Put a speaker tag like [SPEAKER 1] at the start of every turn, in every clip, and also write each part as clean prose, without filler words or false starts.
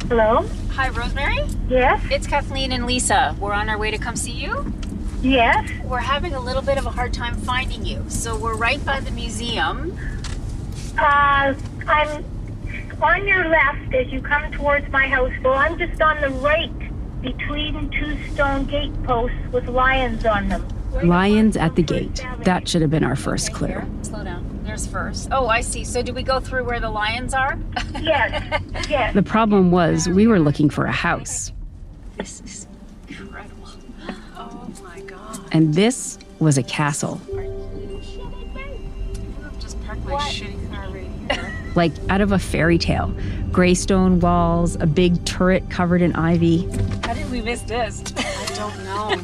[SPEAKER 1] Hello?
[SPEAKER 2] Hi, Rosemary?
[SPEAKER 1] Yes?
[SPEAKER 2] It's Kathleen and Lisa. We're on our way to come see you.
[SPEAKER 1] Yes?
[SPEAKER 2] We're having a little bit of a hard time finding you, so we're right by the museum.
[SPEAKER 1] I'm on your left as you come towards my house. Well, I'm just on the right between two stone gate posts with lions on them.
[SPEAKER 3] Lions at the gate. That should have been our first clue.
[SPEAKER 2] Here, slow down. There's first. Oh, I see. So do we go through where the lions are?
[SPEAKER 1] Yes, yes.
[SPEAKER 3] The problem was we were looking for a house.
[SPEAKER 2] This is incredible. Oh my God.
[SPEAKER 3] And this was a castle.
[SPEAKER 2] Are you shitting me? I've just parked my shitty car right here.
[SPEAKER 3] Like out of a fairy tale. Gray stone walls, a big turret covered in ivy.
[SPEAKER 2] How did we miss this? I don't know.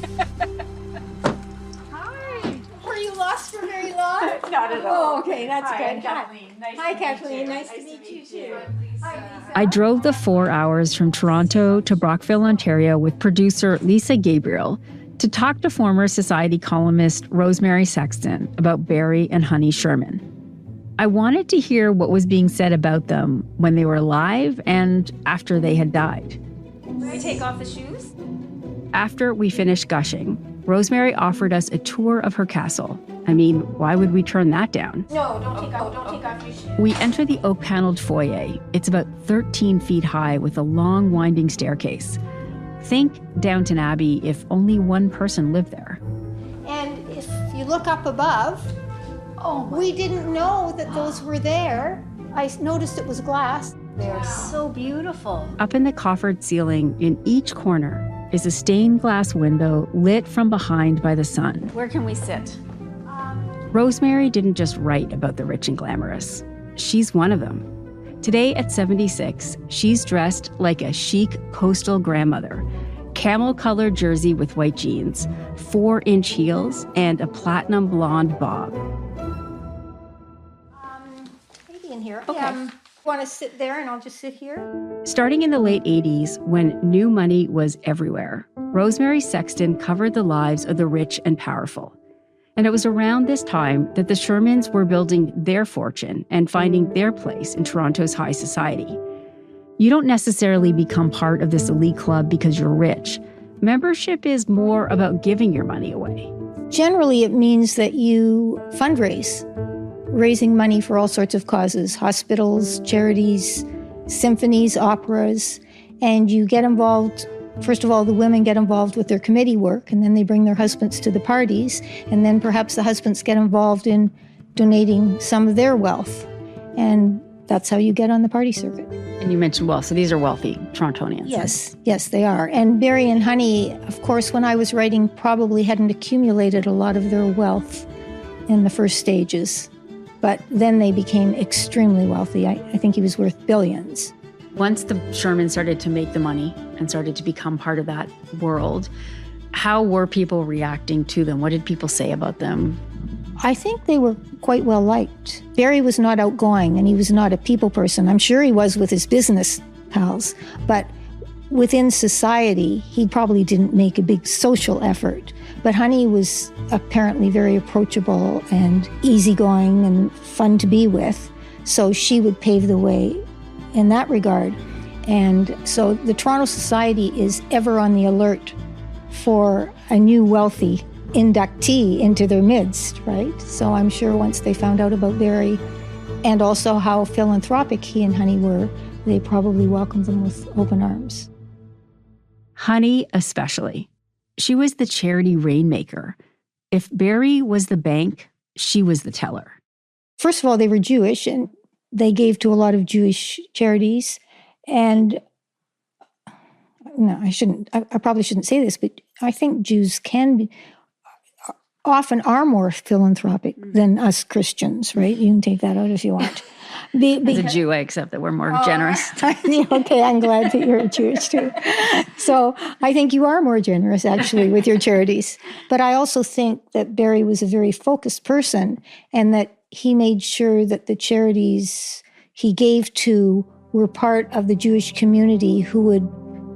[SPEAKER 4] Were you lost for very long?
[SPEAKER 2] Not at all.
[SPEAKER 4] Oh, okay, that's good.
[SPEAKER 2] Kathleen.
[SPEAKER 4] Hi, Kathleen. Nice to meet you too. Hi, Lisa.
[SPEAKER 3] I drove the 4 hours from Toronto to Brockville, Ontario with producer Lisa Gabriel to talk to former Society columnist Rosemary Sexton about Barry and Honey Sherman. I wanted to hear what was being said about them when they were alive and after they had died.
[SPEAKER 2] Can we take off the shoes?
[SPEAKER 3] After we finished gushing, Rosemary offered us a tour of her castle. I mean, why would we turn that down?
[SPEAKER 4] No, don't take off your shoes.
[SPEAKER 3] We enter the oak-paneled foyer. It's about 13 feet high with a long, winding staircase. Think Downton Abbey if only one person lived there.
[SPEAKER 4] And if you look up above, we didn't know that those were there. I noticed it was glass.
[SPEAKER 2] They're so beautiful.
[SPEAKER 3] Up in the coffered ceiling, in each corner, is a stained glass window lit from behind by the sun.
[SPEAKER 2] Where can we sit?
[SPEAKER 3] Rosemary didn't just write about the rich and glamorous. She's one of them. Today at 76, she's dressed like a chic coastal grandmother. Camel-colored jersey with white jeans, 4-inch heels, and a platinum blonde bob.
[SPEAKER 4] Maybe in here.
[SPEAKER 2] Okay.
[SPEAKER 4] Want to sit there and I'll just sit here?
[SPEAKER 3] Starting in the late 80s, when new money was everywhere, Rosemary Sexton covered the lives of the rich and powerful. And it was around this time that the Shermans were building their fortune and finding their place in Toronto's high society. You don't necessarily become part of this elite club because you're rich. Membership is more about giving your money away.
[SPEAKER 4] Generally, it means that you fundraise, raising money for all sorts of causes, hospitals, charities, symphonies, operas, and you get involved. First of all, the women get involved with their committee work, and then they bring their husbands to the parties, and then perhaps the husbands get involved in donating some of their wealth, and that's how you get on the party circuit.
[SPEAKER 3] And you mentioned wealth, so these are wealthy Torontonians.
[SPEAKER 4] Yes, they are. And Barry and Honey, of course, when I was writing, probably hadn't accumulated a lot of their wealth in the first stages. But then they became extremely wealthy. I think he was worth billions.
[SPEAKER 3] Once the Shermans started to make the money and started to become part of that world, how were people reacting to them? What did people say about them?
[SPEAKER 4] I think they were quite well liked. Barry was not outgoing and he was not a people person. I'm sure he was with his business pals, but within society, he probably didn't make a big social effort. But Honey was apparently very approachable and easygoing and fun to be with. So she would pave the way in that regard. And so the Toronto Society is ever on the alert for a new wealthy inductee into their midst, right? So I'm sure once they found out about Barry and also how philanthropic he and Honey were, they probably welcomed them with open arms.
[SPEAKER 3] Honey especially. She was the charity rainmaker. If Barry was the bank, she was the teller.
[SPEAKER 4] First of all, they were Jewish and they gave to a lot of Jewish charities. And no, I probably shouldn't say this, but I think Jews often are more philanthropic than us Christians, right? You can take that out if you want.
[SPEAKER 3] As a Jew, I accept that we're more generous.
[SPEAKER 4] Okay, I'm glad that you're Jewish too. So I think you are more generous, actually, with your charities. But I also think that Barry was a very focused person and that he made sure that the charities he gave to were part of the Jewish community who would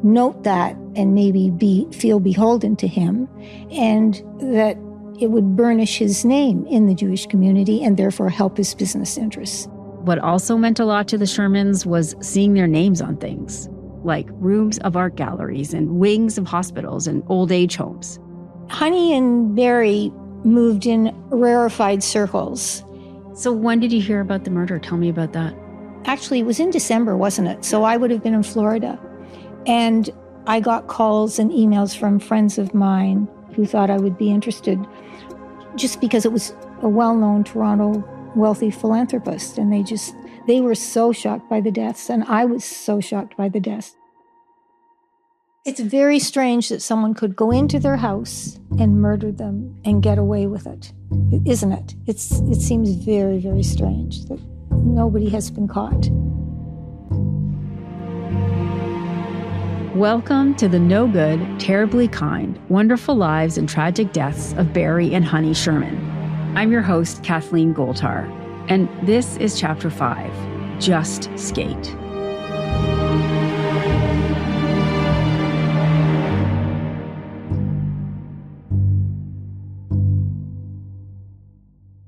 [SPEAKER 4] note that and maybe feel beholden to him, and that it would burnish his name in the Jewish community and therefore help his business interests.
[SPEAKER 3] What also meant a lot to the Shermans was seeing their names on things, like rooms of art galleries and wings of hospitals and old age homes.
[SPEAKER 4] Honey and Barry moved in rarefied circles.
[SPEAKER 3] So when did you hear about the murder? Tell me about that.
[SPEAKER 4] Actually, it was in December, wasn't it? So I would have been in Florida. And I got calls and emails from friends of mine who thought I would be interested just because it was a well-known Toronto wealthy philanthropist. And they were so shocked by the deaths. And I was so shocked by the deaths. It's very strange that someone could go into their house and murder them and get away with it, isn't it? It seems very, very strange that nobody has been caught.
[SPEAKER 3] Welcome to the no good, terribly kind, wonderful lives and tragic deaths of Barry and Honey Sherman. I'm your host, Kathleen Goldhar, and this is Chapter 5, Just Skate.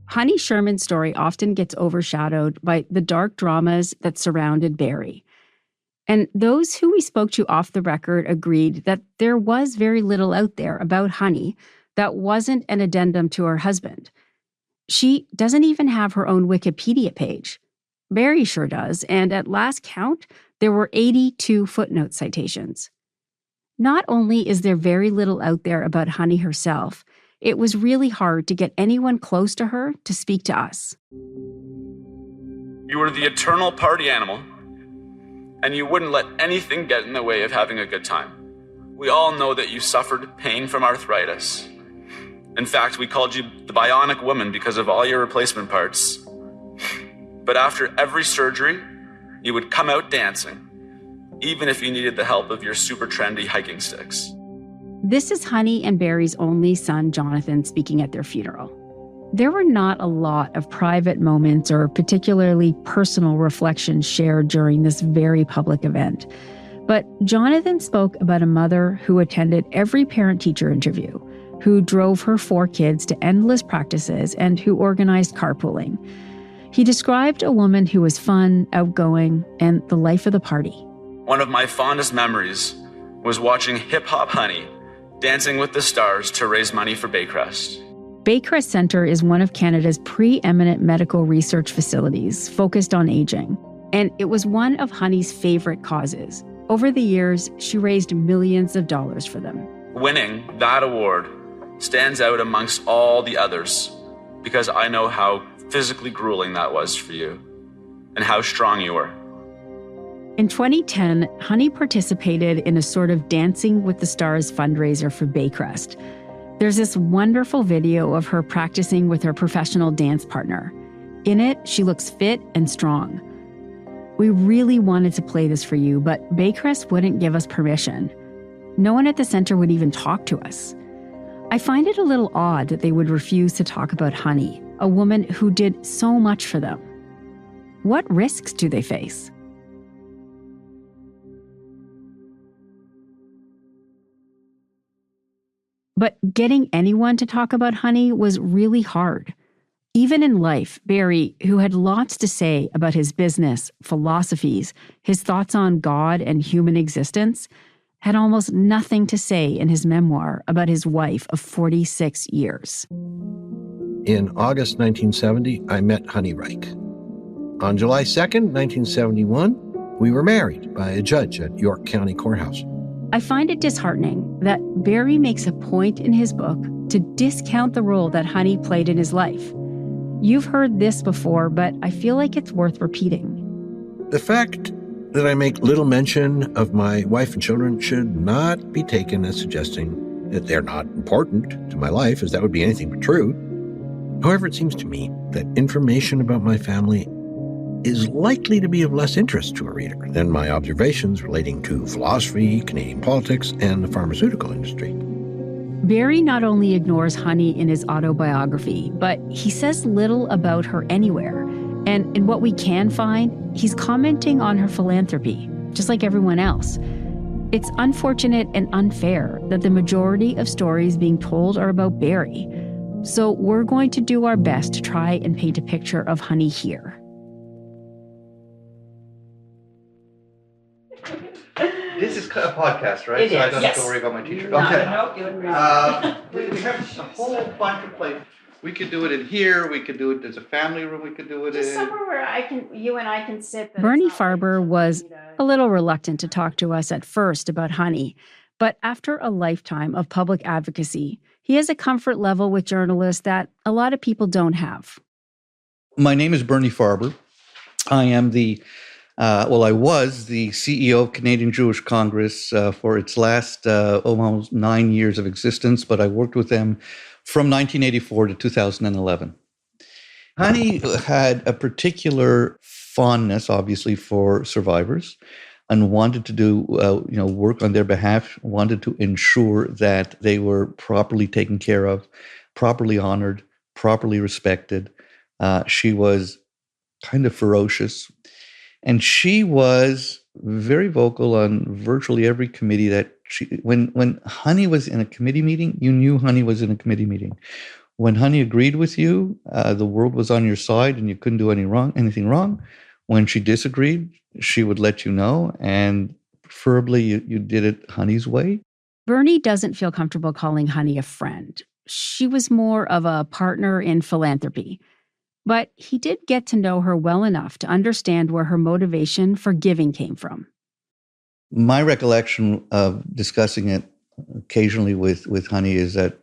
[SPEAKER 3] Honey Sherman's story often gets overshadowed by the dark dramas that surrounded Barry. And those who we spoke to off the record agreed that there was very little out there about Honey that wasn't an addendum to her husband. She doesn't even have her own Wikipedia page. Barry sure does, and at last count, there were 82 footnote citations. Not only is there very little out there about Honey herself, it was really hard to get anyone close to her to speak to us.
[SPEAKER 5] You were the eternal party animal, and you wouldn't let anything get in the way of having a good time. We all know that you suffered pain from arthritis. In fact, we called you the bionic woman because of all your replacement parts. But after every surgery, you would come out dancing, even if you needed the help of your super trendy hiking sticks.
[SPEAKER 3] This is Honey and Barry's only son, Jonathan, speaking at their funeral. There were not a lot of private moments or particularly personal reflections shared during this very public event. But Jonathan spoke about a mother who attended every parent-teacher interview, who drove her 4 kids to endless practices, and who organized carpooling. He described a woman who was fun, outgoing, and the life of the party.
[SPEAKER 5] One of my fondest memories was watching Hip Hop Honey dancing with the stars to raise money for Baycrest.
[SPEAKER 3] Baycrest Centre is one of Canada's preeminent medical research facilities focused on aging, and it was one of Honey's favorite causes. Over the years, she raised millions of dollars for them.
[SPEAKER 5] Winning that award stands out amongst all the others because I know how physically grueling that was for you and how strong you were.
[SPEAKER 3] In 2010, Honey participated in a sort of Dancing with the Stars fundraiser for Baycrest. There's this wonderful video of her practicing with her professional dance partner. In it, she looks fit and strong. We really wanted to play this for you, but Baycrest wouldn't give us permission. No one at the center would even talk to us. I find it a little odd that they would refuse to talk about Honey, a woman who did so much for them. What risks do they face? But getting anyone to talk about Honey was really hard. Even in life, Barry, who had lots to say about his business, philosophies, his thoughts on God and human existence, had almost nothing to say in his memoir about his wife of 46 years.
[SPEAKER 6] In August 1970, I met Honey Reich. On July 2nd, 1971, we were married by a judge at York County Courthouse.
[SPEAKER 3] I find it disheartening that Barry makes a point in his book to discount the role that Honey played in his life. You've heard this before, but I feel like it's worth repeating.
[SPEAKER 6] The fact that I make little mention of my wife and children should not be taken as suggesting that they're not important to my life, as that would be anything but true. However, it seems to me that information about my family is likely to be of less interest to a reader than my observations relating to philosophy, Canadian politics, and the pharmaceutical industry.
[SPEAKER 3] Barry not only ignores Honey in his autobiography, but he says little about her anywhere. And in what we can find, he's commenting on her philanthropy, just like everyone else. It's unfortunate and unfair that the majority of stories being told are about Barry. So we're going to do our best to try and paint a picture of Honey here.
[SPEAKER 7] This is a podcast, right?
[SPEAKER 2] It
[SPEAKER 7] so I
[SPEAKER 2] is,
[SPEAKER 7] don't
[SPEAKER 2] yes.
[SPEAKER 7] have to worry about my t-shirt.
[SPEAKER 2] No,
[SPEAKER 7] Okay.
[SPEAKER 2] no, you wouldn't
[SPEAKER 7] We have a whole bunch of places. We could do it in here. We could do it. There's a family room. We could do it
[SPEAKER 2] Just
[SPEAKER 7] in.
[SPEAKER 2] somewhere where you and I can sit.
[SPEAKER 3] Bernie Farber was a little reluctant to talk to us at first about Honey, but after a lifetime of public advocacy, he has a comfort level with journalists that a lot of people don't have.
[SPEAKER 7] My name is Bernie Farber. I am I was the CEO of Canadian Jewish Congress for its last almost 9 years of existence, but I worked with them from 1984 to 2011. Honey had a particular fondness, obviously, for survivors and wanted to do work on their behalf, wanted to ensure that they were properly taken care of, properly honored, properly respected. She was kind of ferocious. And she was very vocal on virtually every committee that when Honey was in a committee meeting, you knew Honey was in a committee meeting. When Honey agreed with you, the world was on your side and you couldn't do anything wrong. When she disagreed, she would let you know. And preferably you did it Honey's way.
[SPEAKER 3] Bernie doesn't feel comfortable calling Honey a friend. She was more of a partner in philanthropy. But he did get to know her well enough to understand where her motivation for giving came from.
[SPEAKER 7] My recollection of discussing it occasionally with Honey is that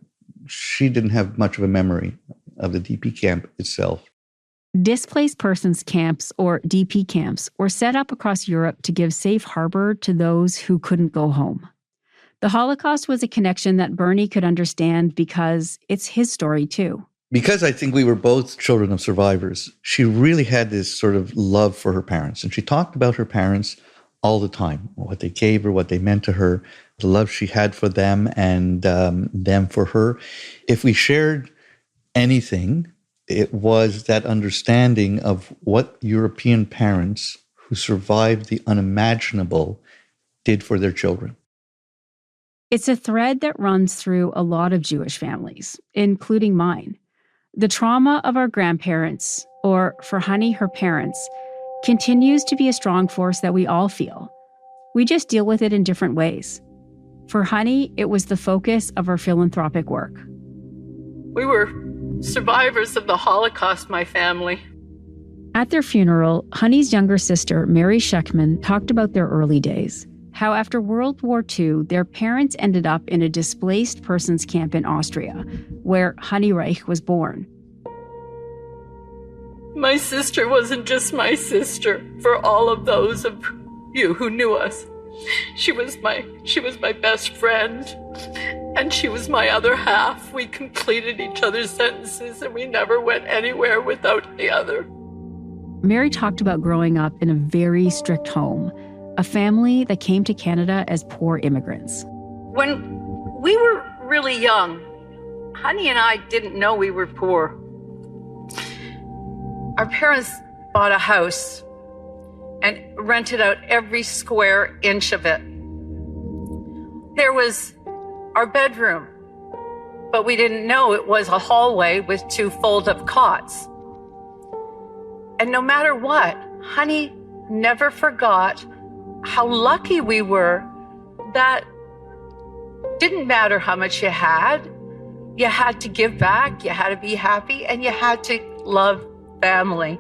[SPEAKER 7] she didn't have much of a memory of the DP camp itself.
[SPEAKER 3] Displaced persons camps, or DP camps, were set up across Europe to give safe harbor to those who couldn't go home. The Holocaust was a connection that Bernie could understand because it's his story too.
[SPEAKER 7] Because I think we were both children of survivors, she really had this sort of love for her parents. And she talked about her parents all the time, what they gave her, what they meant to her, the love she had for them and them for her. If we shared anything, it was that understanding of what European parents who survived the unimaginable did for their children.
[SPEAKER 3] It's a thread that runs through a lot of Jewish families, including mine. The trauma of our grandparents, or for Honey, her parents, continues to be a strong force that we all feel. We just deal with it in different ways. For Honey, it was the focus of her philanthropic work.
[SPEAKER 8] We were survivors of the Holocaust, my family.
[SPEAKER 3] At their funeral, Honey's younger sister, Barry Sherman, talked about their early days. How after World War II, their parents ended up in a displaced persons camp in Austria, where Honey Reich was born.
[SPEAKER 8] My sister wasn't just my sister for all of those of you who knew us. She was my best friend, and she was my other half. We completed each other's sentences, and we never went anywhere without the other.
[SPEAKER 3] Mary talked about growing up in a very strict home, a family that came to Canada as poor immigrants.
[SPEAKER 8] When we were really young, Honey and I didn't know we were poor. Our parents bought a house and rented out every square inch of it. There was our bedroom, but we didn't know it was a hallway with 2 fold-up cots. And no matter what, Honey never forgot how lucky we were. That didn't matter how much you had to give back, you had to be happy, and you had to love family.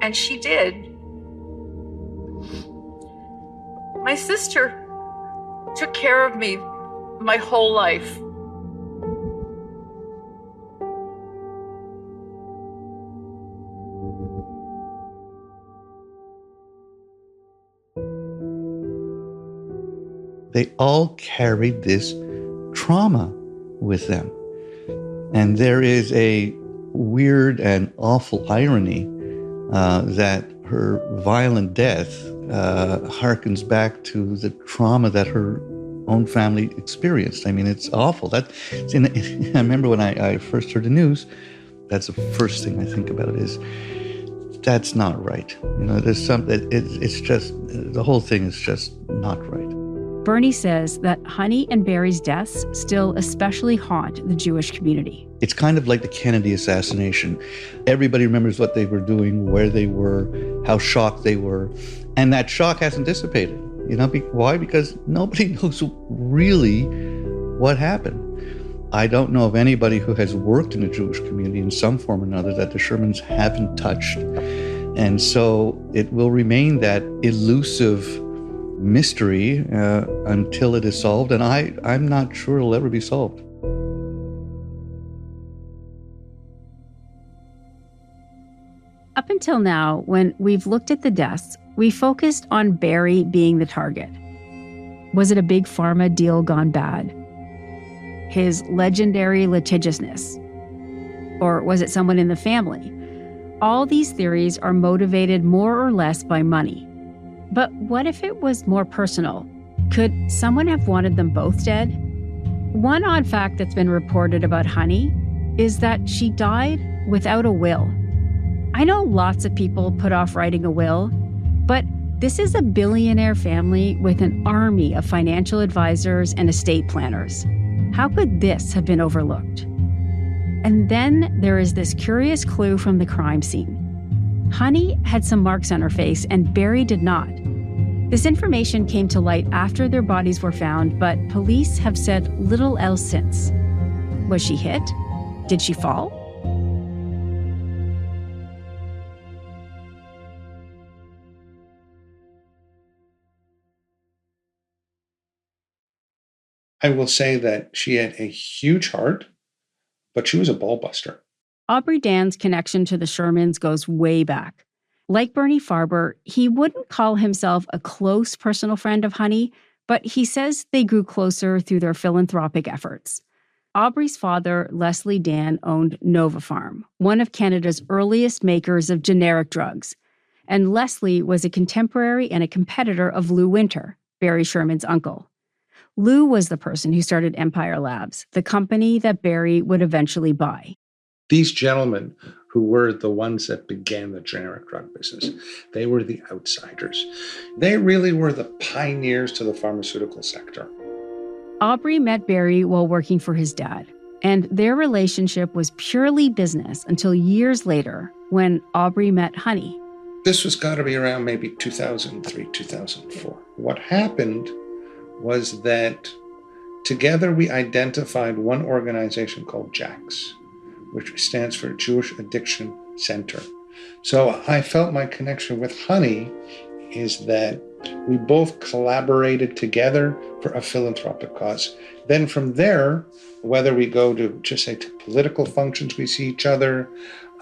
[SPEAKER 8] And she did. My sister took care of me my whole life.
[SPEAKER 7] They all carried this trauma with them. And there is a weird and awful irony that her violent death harkens back to the trauma that her own family experienced. I mean, it's awful. I remember when I first heard the news, that's the first thing I think about is, that's not right. There's something, it's just, the whole thing is just not right.
[SPEAKER 3] Bernie says that Honey and Barry's deaths still especially haunt the Jewish community.
[SPEAKER 7] It's kind of like the Kennedy assassination. Everybody remembers what they were doing, where they were, how shocked they were. And that shock hasn't dissipated. Why? Because nobody knows really what happened. I don't know of anybody who has worked in the Jewish community in some form or another that the Shermans haven't touched. And so it will remain that elusive mystery until it is solved. And I'm not sure it'll ever be solved.
[SPEAKER 3] Up until now, when we've looked at the deaths, we focused on Barry being the target. Was it a big pharma deal gone bad? His legendary litigiousness? Or was it someone in the family? All these theories are motivated more or less by money. But what if it was more personal? Could someone have wanted them both dead? One odd fact that's been reported about Honey is that she died without a will. I know lots of people put off writing a will, but this is a billionaire family with an army of financial advisors and estate planners. How could this have been overlooked? And then there is this curious clue from the crime scene. Honey had some marks on her face and Barry did not. This information came to light after their bodies were found, but police have said little else since. Was she hit? Did she fall?
[SPEAKER 9] I will say that she had a huge heart, but she was a ball buster.
[SPEAKER 3] Aubrey Dan's connection to the Shermans goes way back. Like Bernie Farber, he wouldn't call himself a close personal friend of Honey, but he says they grew closer through their philanthropic efforts. Aubrey's father, Leslie Dan, owned Nova Farm, one of Canada's earliest makers of generic drugs. And Leslie was a contemporary and a competitor of Lou Winter, Barry Sherman's uncle. Lou was the person who started Empire Labs, the company that Barry would eventually buy.
[SPEAKER 9] These gentlemen who were the ones that began the generic drug business, they were the outsiders. They really were the pioneers to the pharmaceutical sector.
[SPEAKER 3] Aubrey met Barry while working for his dad, and their relationship was purely business until years later when Aubrey met Honey.
[SPEAKER 9] This was got to be around maybe 2003, 2004. What happened was that together we identified one organization called JACS, which stands for Jewish Addiction Center. So I felt my connection with Honey is that we both collaborated together for a philanthropic cause. Then from there, whether we go to just say to political functions, we see each other.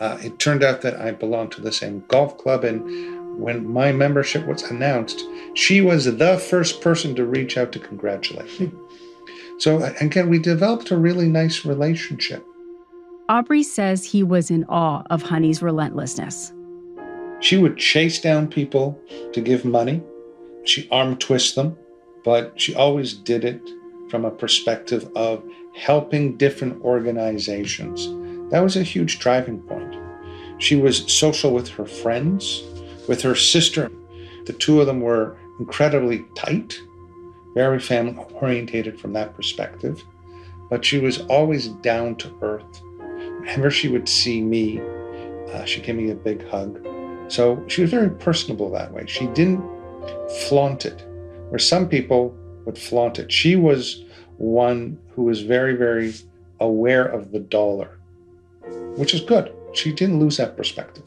[SPEAKER 9] It turned out that I belonged to the same golf club, and when my membership was announced, she was the first person to reach out to congratulate me. So again, we developed a really nice relationship.
[SPEAKER 3] Aubrey says he was in awe of Honey's relentlessness.
[SPEAKER 9] She would chase down people to give money. She arm twist them, but she always did it from a perspective of helping different organizations. That was a huge driving point. She was social with her friends, with her sister. The two of them were incredibly tight, very family-orientated from that perspective, but she was always down to earth. Whenever she would see me, she'd give me a big hug. So she was very personable that way. She didn't flaunt it, where some people would flaunt it. She was one who was very, very aware of the dollar, which is good. She didn't lose that perspective.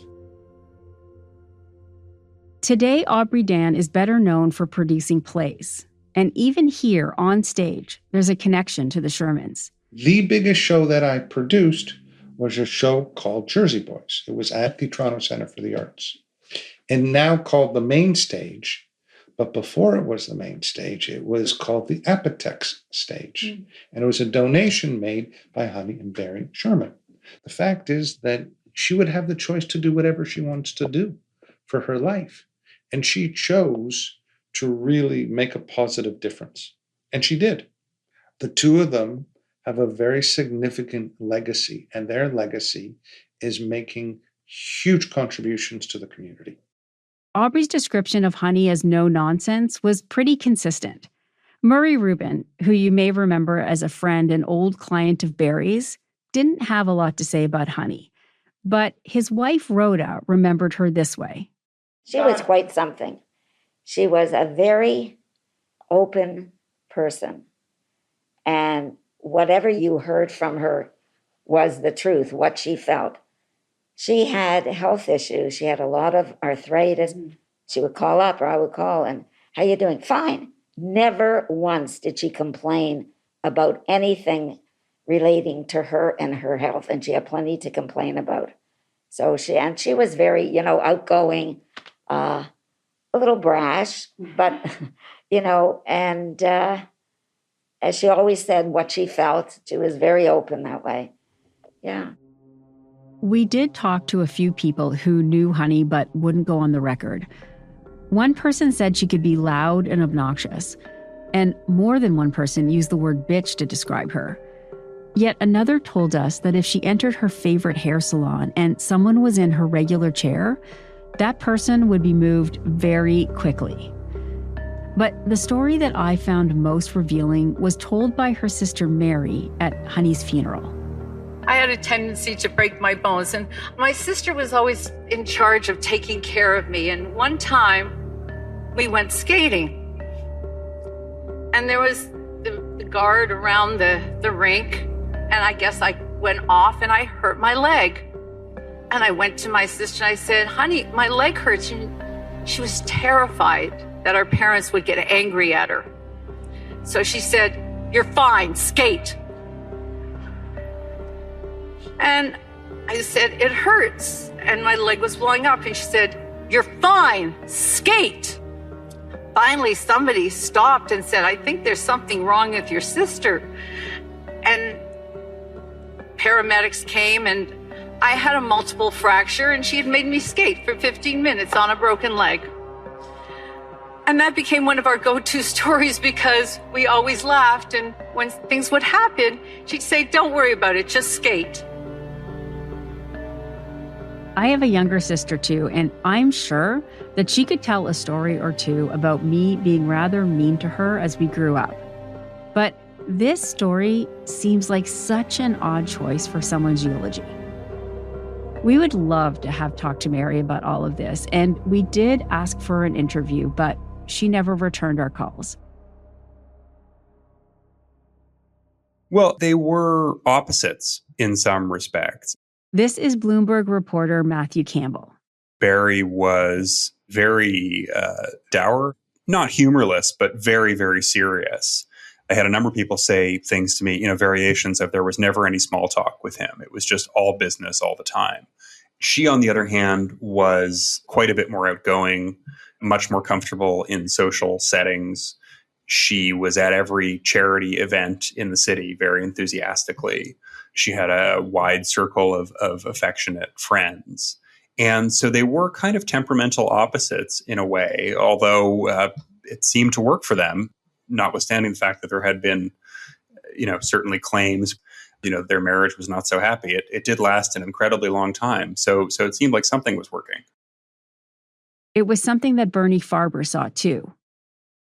[SPEAKER 3] Today, Aubrey Dan is better known for producing plays. And even here on stage, there's a connection to the Shermans.
[SPEAKER 9] The biggest show that I produced was a show called Jersey Boys. It was at the Toronto Centre for the Arts, and now called the Main Stage. But before it was the Main Stage, it was called the Apotex Stage. And it was a donation made by Honey and Barry Sherman. The fact is that she would have the choice to do whatever she wants to do for her life. And she chose to really make a positive difference. And she did. The two of them have a very significant legacy, and their legacy is making huge contributions to the community.
[SPEAKER 3] Aubrey's description of Honey as no nonsense was pretty consistent. Murray Rubin, who you may remember as a friend and old client of Barry's, didn't have a lot to say about Honey. But his wife, Rhoda, remembered her this way.
[SPEAKER 10] She was quite something. She was a very open person. And whatever you heard from her was the truth, what she felt. She had health issues. She had a lot of arthritis. She would call up, or I would call, and how you doing? Fine. Never once did she complain about anything relating to her and her health, and she had plenty to complain about. So she was very, outgoing, a little brash, but, and as she always said what she felt, she was very open that way. Yeah.
[SPEAKER 3] We did talk to a few people who knew Honey but wouldn't go on the record. One person said she could be loud and obnoxious, and more than one person used the word bitch to describe her. Yet another told us that if she entered her favorite hair salon and someone was in her regular chair, that person would be moved very quickly. But the story that I found most revealing was told by her sister Mary at Honey's funeral.
[SPEAKER 8] I had a tendency to break my bones, and my sister was always in charge of taking care of me. And one time, we went skating. And there was the guard around the rink, and I guess I went off and I hurt my leg. And I went to my sister and I said, honey, my leg hurts. And she was terrified that our parents would get angry at her. So she said, you're fine, skate. And I said, it hurts. And my leg was blowing up. And she said, you're fine, skate. Finally, somebody stopped and said, I think there's something wrong with your sister. And paramedics came, and I had a multiple fracture, and she had made me skate for 15 minutes on a broken leg. And that became one of our go-to stories because we always laughed. And when things would happen, she'd say, don't worry about it, just skate.
[SPEAKER 3] I have a younger sister too, and I'm sure that she could tell a story or two about me being rather mean to her as we grew up. But this story seems like such an odd choice for someone's eulogy. We would love to have talked to Mary about all of this, and we did ask for an interview, but she never returned our calls.
[SPEAKER 11] Well, they were opposites in some respects.
[SPEAKER 3] This is Bloomberg reporter Matthew Campbell.
[SPEAKER 11] Barry was very dour, not humorless, but very, very serious. I had a number of people say things to me, variations of there was never any small talk with him. It was just all business all the time. She, on the other hand, was quite a bit more outgoing, much more comfortable in social settings. She was at every charity event in the city very enthusiastically. She had a wide circle of affectionate friends. And so they were kind of temperamental opposites in a way, although it seemed to work for them, notwithstanding the fact that there had been, certainly claims, their marriage was not so happy. It did last an incredibly long time. So it seemed like something was working.
[SPEAKER 3] It was something that Bernie Farber saw too.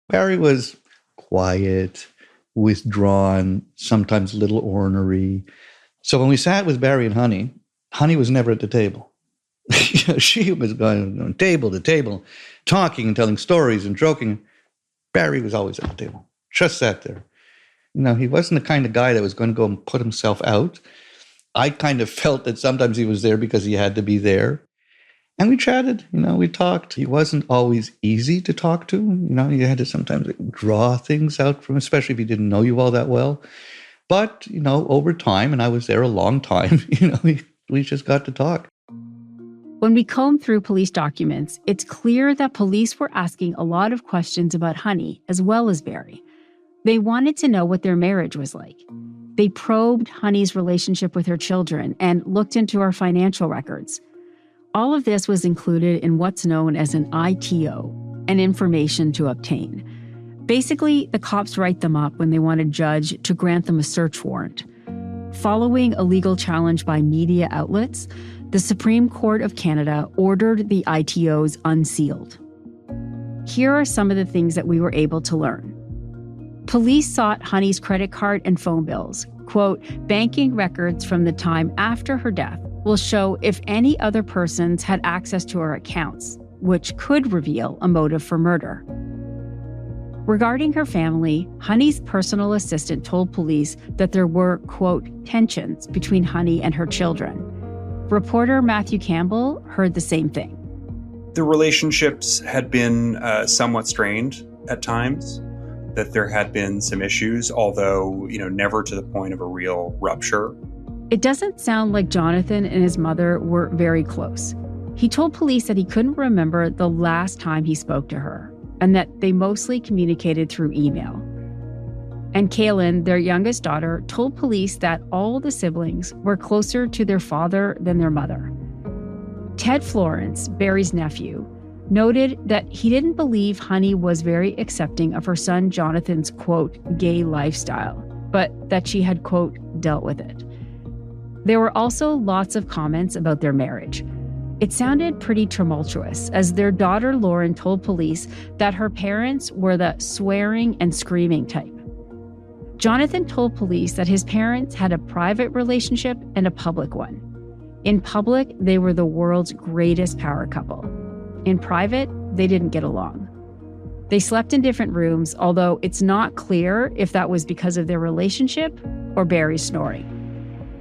[SPEAKER 7] Barry was quiet, withdrawn, sometimes a little ornery. So when we sat with Barry and Honey, Honey was never at the table. She was going from table to table, talking and telling stories and joking. Barry was always at the table, just sat there. He wasn't the kind of guy that was going to go and put himself out. I kind of felt that sometimes he was there because he had to be there. And we chatted, we talked. He wasn't always easy to talk to. You had to sometimes draw things out from, especially if he didn't know you all that well. But, over time, and I was there a long time, we just got to talk.
[SPEAKER 3] When we combed through police documents, it's clear that police were asking a lot of questions about Honey as well as Barry. They wanted to know what their marriage was like. They probed Honey's relationship with her children and looked into her financial records. All of this was included in what's known as an ITO, an information to obtain. Basically, the cops write them up when they want a judge to grant them a search warrant. Following a legal challenge by media outlets, the Supreme Court of Canada ordered the ITOs unsealed. Here are some of the things that we were able to learn. Police sought Honey's credit card and phone bills. Quote, banking records from the time after her death will show if any other persons had access to her accounts, which could reveal a motive for murder. Regarding her family, Honey's personal assistant told police that there were, quote, tensions between Honey and her children. Reporter Matthew Campbell heard the same thing.
[SPEAKER 11] The relationships had been somewhat strained at times, that there had been some issues, although, never to the point of a real rupture.
[SPEAKER 3] It doesn't sound like Jonathan and his mother were very close. He told police that he couldn't remember the last time he spoke to her, and that they mostly communicated through email. And Kaylin, their youngest daughter, told police that all the siblings were closer to their father than their mother. Ted Florence, Barry's nephew, noted that he didn't believe Honey was very accepting of her son Jonathan's, quote, gay lifestyle, but that she had, quote, dealt with it. There were also lots of comments about their marriage. It sounded pretty tumultuous, as their daughter Lauren told police that her parents were the swearing and screaming type. Jonathan told police that his parents had a private relationship and a public one. In public, they were the world's greatest power couple. In private, they didn't get along. They slept in different rooms, although it's not clear if that was because of their relationship or Barry's snoring.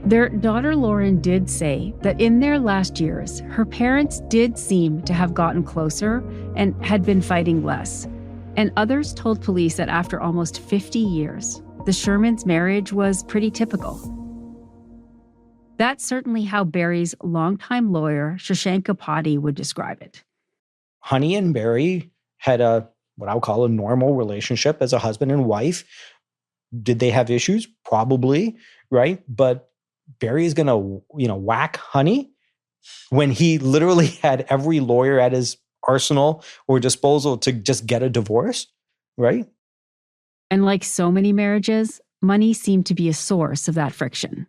[SPEAKER 3] Their daughter Lauren did say that in their last years, her parents did seem to have gotten closer and had been fighting less. And others told police that after almost 50 years, the Shermans' marriage was pretty typical. That's certainly how Barry's longtime lawyer, Shashanka Patti, would describe it.
[SPEAKER 12] Honey and Barry had what I would call a normal relationship as a husband and wife. Did they have issues? Probably, right? But Barry is going to, whack Honey when he literally had every lawyer at his arsenal or disposal to just get a divorce, right?
[SPEAKER 3] And like so many marriages, money seemed to be a source of that friction.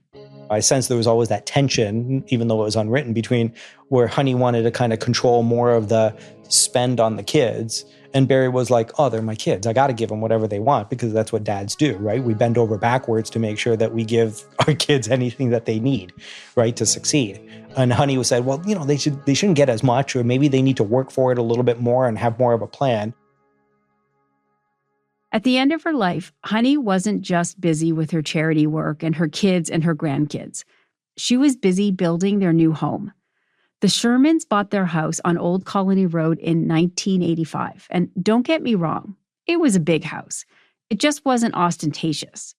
[SPEAKER 12] I sense there was always that tension, even though it was unwritten, between where Honey wanted to kind of control more of the spend on the kids. And Barry was like, oh, they're my kids. I got to give them whatever they want because that's what dads do, right? We bend over backwards to make sure that we give our kids anything that they need, right, to succeed. And Honey said, well, they shouldn't get as much, or maybe they need to work for it a little bit more and have more of a plan.
[SPEAKER 3] At the end of her life, Honey wasn't just busy with her charity work and her kids and her grandkids. She was busy building their new home. The Shermans bought their house on Old Colony Road in 1985. And don't get me wrong, it was a big house. It just wasn't ostentatious.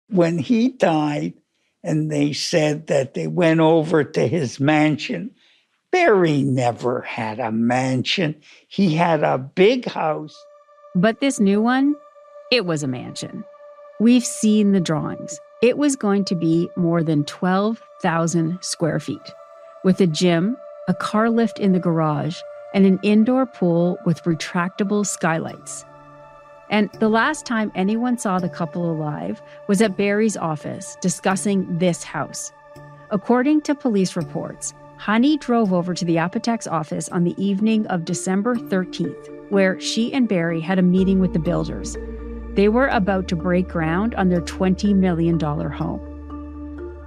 [SPEAKER 13] When he died and they said that they went over to his mansion, Barry never had a mansion. He had a big house.
[SPEAKER 3] But this new one, it was a mansion. We've seen the drawings. It was going to be more than 12,000 square feet, with a gym, a car lift in the garage, and an indoor pool with retractable skylights. And the last time anyone saw the couple alive was at Barry's office discussing this house. According to police reports, Honey drove over to the Apotek's office on the evening of December 13th, where she and Barry had a meeting with the builders. They were about to break ground on their $20 million home.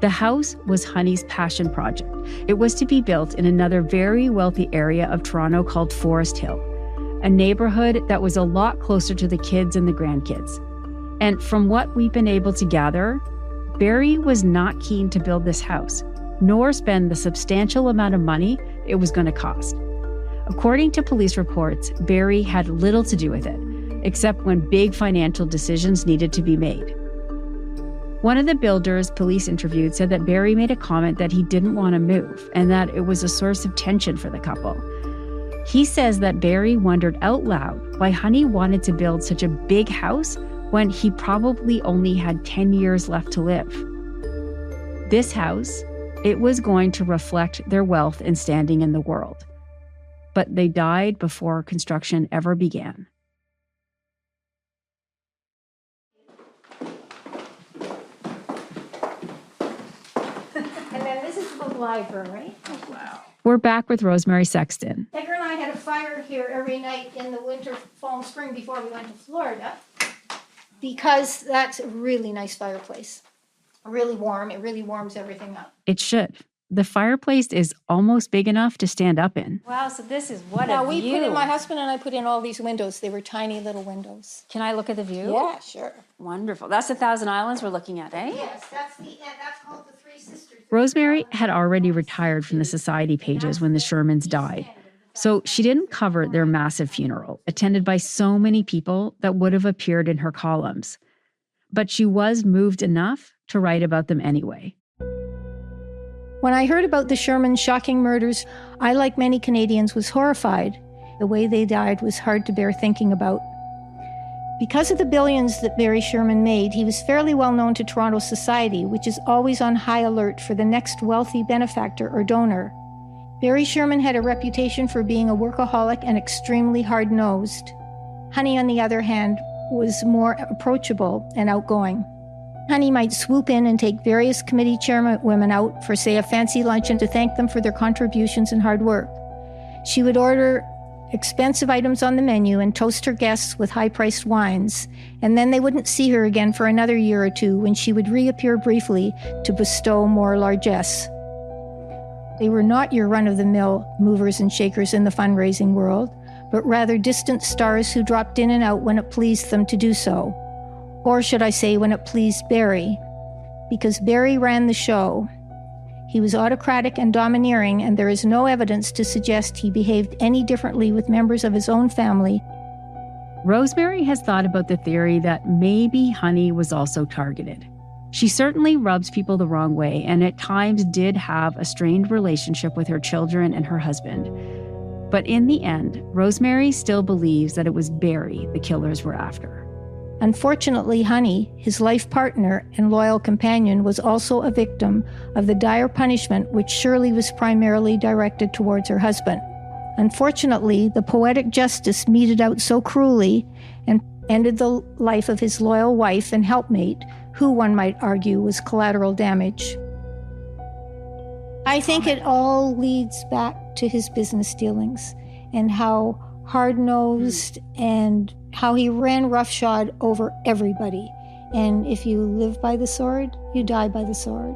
[SPEAKER 3] The house was Honey's passion project. It was to be built in another very wealthy area of Toronto called Forest Hill, a neighborhood that was a lot closer to the kids and the grandkids. And from what we've been able to gather, Barry was not keen to build this house, nor spend the substantial amount of money it was going to cost. According to police reports, Barry had little to do with it, except when big financial decisions needed to be made. One of the builders police interviewed said that Barry made a comment that he didn't want to move and that it was a source of tension for the couple. He says that Barry wondered out loud why Honey wanted to build such a big house when he probably only had 10 years left to live. This house, it was going to reflect their wealth and standing in the world. But they died before construction ever began.
[SPEAKER 4] And then this is the library.
[SPEAKER 2] Oh, wow.
[SPEAKER 3] We're back with Rosemary Sexton.
[SPEAKER 4] Edgar and I had a fire here every night in the winter, fall, and spring before we went to Florida, because that's a really nice fireplace. Really warm. It really warms everything up.
[SPEAKER 3] It should. the fireplace is almost big enough to stand up in.
[SPEAKER 4] Wow, so this is what a view. My husband and I put in all these windows. They were tiny little windows.
[SPEAKER 14] Can I look at the view?
[SPEAKER 4] Yeah, sure.
[SPEAKER 14] Wonderful. That's the Thousand Islands we're looking at, eh?
[SPEAKER 4] Yes, that's called the Three Sisters.
[SPEAKER 3] Rosemary had already retired from the society pages when the Shermans died, so she didn't cover their massive funeral, attended by so many people that would have appeared in her columns. But she was moved enough to write about them anyway.
[SPEAKER 4] When I heard about the Sherman shocking murders, I, like many Canadians, was horrified. The way they died was hard to bear thinking about. Because of the billions that Barry Sherman made, he was fairly well known to Toronto society, which is always on high alert for the next wealthy benefactor or donor. Barry Sherman had a reputation for being a workaholic and extremely hard-nosed. Honey, on the other hand, was more approachable and outgoing. Honey might swoop in and take various committee chairwomen out for, say, a fancy luncheon to thank them for their contributions and hard work. She would order expensive items on the menu and toast her guests with high-priced wines, and then they wouldn't see her again for another year or two when she would reappear briefly to bestow more largesse. They were not your run-of-the-mill movers and shakers in the fundraising world, but rather distant stars who dropped in and out when it pleased them to do so. Or should I say, when it pleased Barry, because Barry ran the show. He was autocratic and domineering, and there is no evidence to suggest he behaved any differently with members of his own family.
[SPEAKER 3] Rosemary has thought about the theory that maybe Honey was also targeted. She certainly rubs people the wrong way, and at times did have a strained relationship with her children and her husband. But in the end, Rosemary still believes that it was Barry the killers were after.
[SPEAKER 4] Unfortunately, Honey, his life partner and loyal companion, was also a victim of the dire punishment which surely was primarily directed towards her husband. Unfortunately, the poetic justice meted out so cruelly and ended the life of his loyal wife and helpmate, who, one might argue, was collateral damage. I think it all leads back to his business dealings and how hard-nosed and how he ran roughshod over everybody. And if you live by the sword, you die by the sword.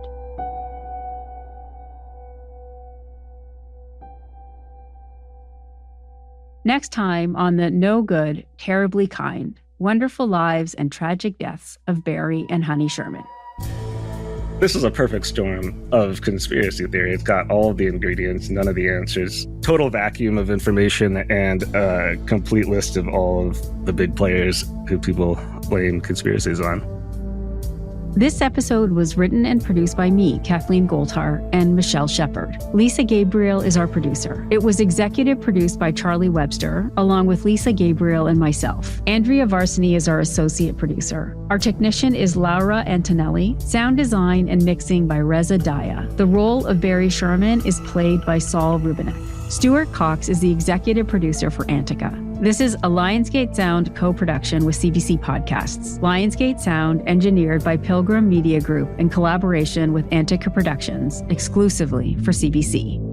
[SPEAKER 3] Next time on the No Good, Terribly Kind, Wonderful Lives and Tragic Deaths of Barry and Honey Sherman.
[SPEAKER 15] This is a perfect storm of conspiracy theory. It's got all of the ingredients, none of the answers. Total vacuum of information and a complete list of all of the big players who people blame conspiracies on.
[SPEAKER 3] This episode was written and produced by me, Kathleen Goldhar, and Michelle Shepard. Lisa Gabriel is our producer. It was executive produced by Charlie Webster, along with Lisa Gabriel and myself. Andrea Varsany is our associate producer. Our technician is Laura Antonelli. Sound design and mixing by Reza Daya. The role of Barry Sherman is played by Saul Rubineth. Stuart Cox is the executive producer for Antica. This is a Lionsgate Sound co-production with CBC Podcasts. Lionsgate Sound engineered by Pilgrim Media Group in collaboration with Antica Productions, exclusively for CBC.